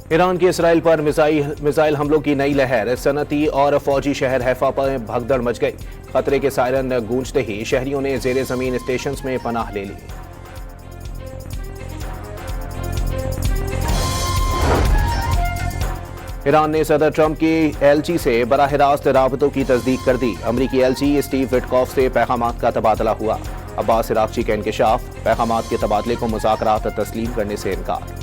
ایران کے اسرائیل پر میزائل حملوں کی نئی لہر، صنعتی اور فوجی شہر حیفا پر بھگدڑ مچ گئی۔ خطرے کے سائرن گونجتے ہی شہریوں نے زیر زمین اسٹیشنز میں پناہ لے لی۔ ایران نے صدر ٹرمپ کی ایلچی سے براہ راست رابطوں کی تصدیق کر دی۔ امریکی ایلچی اسٹیو وٹکوف سے پیغامات کا تبادلہ ہوا۔ عباس عراقچی کا انکشاف، پیغامات کے تبادلے کو مذاکرات تسلیم کرنے سے انکار۔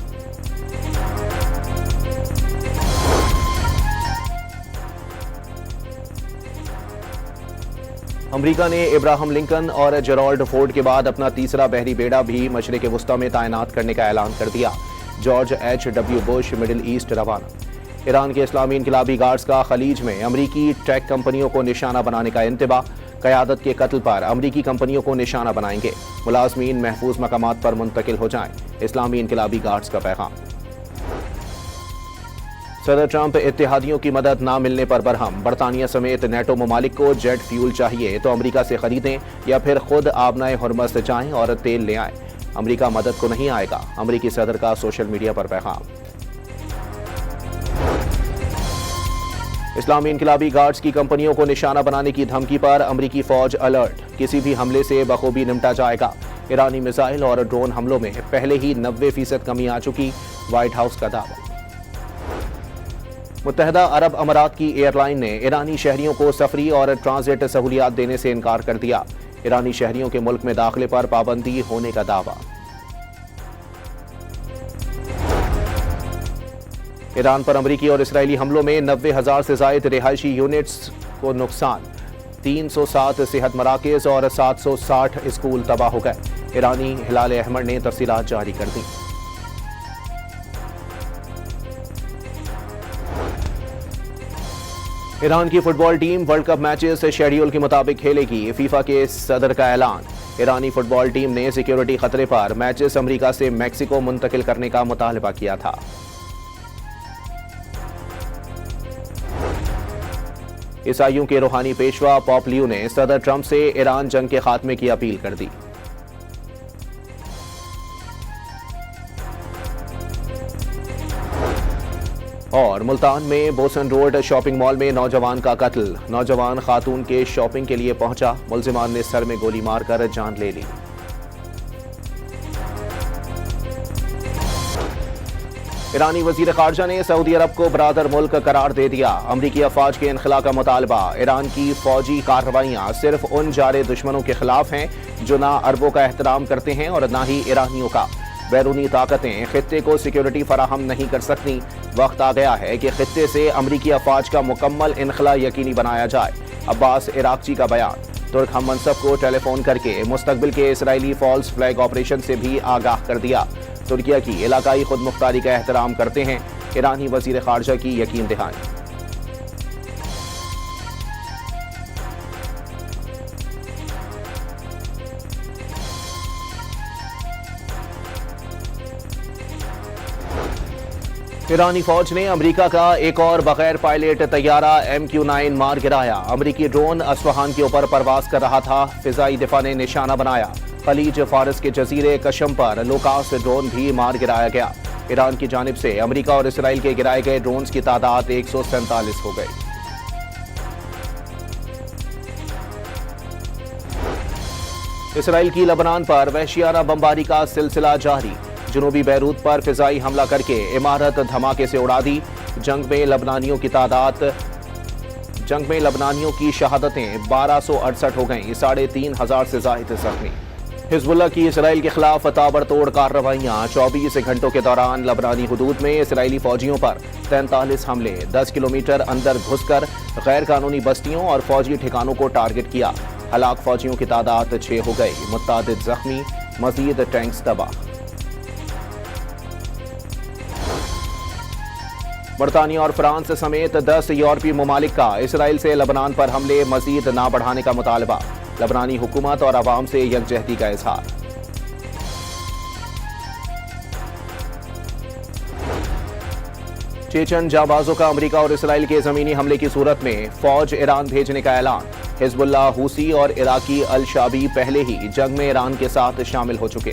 امریکا نے ابراہم لنکن اور جیرالڈ فورڈ کے بعد اپنا تیسرا بحری بیڑا بھی مشرق وسطی میں تعینات کرنے کا اعلان کر دیا۔ جارج ایچ.ڈبلیو. بش مڈل ایسٹ روانہ۔ ایران کے اسلامی انقلابی گارڈز کا خلیج میں امریکی ٹیک کمپنیوں کو نشانہ بنانے کا انتباہ، قیادت کے قتل پر امریکی کمپنیوں کو نشانہ بنائیں گے، ملازمین محفوظ مقامات پر منتقل ہو جائیں، اسلامی انقلابی گارڈز کا پیغام۔ صدر ٹرمپ اتحادیوں کی مدد نہ ملنے پر برہم، برطانیہ سمیت نیٹو ممالک کو جیٹ فیول چاہیے تو امریکہ سے خریدیں یا پھر خود آبنائے ہرمز جائیں اور تیل لے آئیں، امریکہ مدد کو نہیں آئے گا، امریکی صدر کا سوشل میڈیا پر پیغام۔ اسلامی انقلابی گارڈز کی کمپنیوں کو نشانہ بنانے کی دھمکی پر امریکی فوج الرٹ، کسی بھی حملے سے بخوبی نمٹا جائے گا۔ ایرانی میزائل اور ڈرون حملوں میں پہلے ہی 90% کمی آ چکی، وائٹ ہاؤس کا دعویٰ۔ متحدہ عرب امارات کی ایئر لائن نے ایرانی شہریوں کو سفری اور ٹرانزٹ سہولیات دینے سے انکار کر دیا، ایرانی شہریوں کے ملک میں داخلے پر پابندی ہونے کا دعویٰ۔ ایران پر امریکی اور اسرائیلی حملوں میں 90,000 سے زائد رہائشی یونٹس کو نقصان، 307 صحت مراکز اور 760 اسکول تباہ ہو گئے، ایرانی ہلال احمر نے تفصیلات جاری کر دیں۔ ایران کی football team world cup matches schedule کے مطابق کھیلے گی، فیفا کے صدر کا اعلان۔ ایرانی فٹ بال ٹیم نے سیکیورٹی خطرے پر میچز امریکہ سے میکسیکو منتقل کرنے کا مطالبہ کیا تھا۔ عیسائیوں کے روحانی پیشوا پوپ لیو نے صدر ٹرمپ سے ایران جنگ کے خاتمے کی اپیل کر دی۔ اور ملتان میں بوسن روڈ شاپنگ مال میں نوجوان کا قتل، نوجوان خاتون کے شاپنگ کے لیے پہنچا، ملزمان نے سر میں گولی مار کر جان لے لی۔ ایرانی وزیر خارجہ نے سعودی عرب کو برادر ملک قرار دے دیا، امریکی افواج کے انخلاء کا مطالبہ، ایران کی فوجی کارروائیاں صرف ان جارے دشمنوں کے خلاف ہیں جو نہ عربوں کا احترام کرتے ہیں اور نہ ہی ایرانیوں کا، بیرونی طاقتیں خطے کو سیکیورٹی فراہم نہیں کر سکتی، وقت آ گیا ہے کہ خطے سے امریکی افواج کا مکمل انخلاء یقینی بنایا جائے، عباس عراقچی کا بیان۔ ترک ہم منصب کو ٹیلی فون کر کے مستقبل کے اسرائیلی فالس فلیگ آپریشن سے بھی آگاہ کر دیا، ترکیہ کی علاقائی خود مختاری کا احترام کرتے ہیں، ایرانی وزیر خارجہ کی یقین دہانی۔ ایرانی فوج نے امریکہ کا ایک اور بغیر پائلٹ طیارہ MQ-9 مار گرایا، امریکی ڈرون اصفہان کے اوپر پرواز کر رہا تھا، فضائی دفاع نے نشانہ بنایا، خلیج فارس کے جزیرے کشم پر لوکاس ڈرون بھی مار گرایا گیا، ایران کی جانب سے امریکہ اور اسرائیل کے گرائے گئے ڈرونز کی تعداد 147 ہو گئی۔ اسرائیل کی لبنان پر وحشیانہ بمباری کا سلسلہ جاری، جنوبی بیروت پر فضائی حملہ کر کے عمارت دھماکے سے اڑا دی، جنگ میں لبنانیوں کی شہادتیں 1268 ہو گئیں، 3,500 سے زائد زخمی۔ حزب اللہ کی اسرائیل کے خلاف تابڑ توڑ کارروائیاں، 24 گھنٹوں کے دوران لبنانی حدود میں اسرائیلی فوجیوں پر 43 حملے، 10 کلومیٹر اندر گھس کر غیر قانونی بستیوں اور فوجی ٹھکانوں کو ٹارگٹ کیا، ہلاک فوجیوں کی تعداد 6 ہو گئی، متعدد زخمی، مزید ٹینکس تباہ۔ برطانیہ اور فرانس سمیت 10 یورپی ممالک کا اسرائیل سے لبنان پر حملے مزید نہ بڑھانے کا مطالبہ، لبنانی حکومت اور عوام سے یکجہتی کا اظہار۔ چیچن جانبازوں کا امریکہ اور اسرائیل کے زمینی حملے کی صورت میں فوج ایران بھیجنے کا اعلان، حزب اللہ، حوثی اور عراقی الشابی پہلے ہی جنگ میں ایران کے ساتھ شامل ہو چکے۔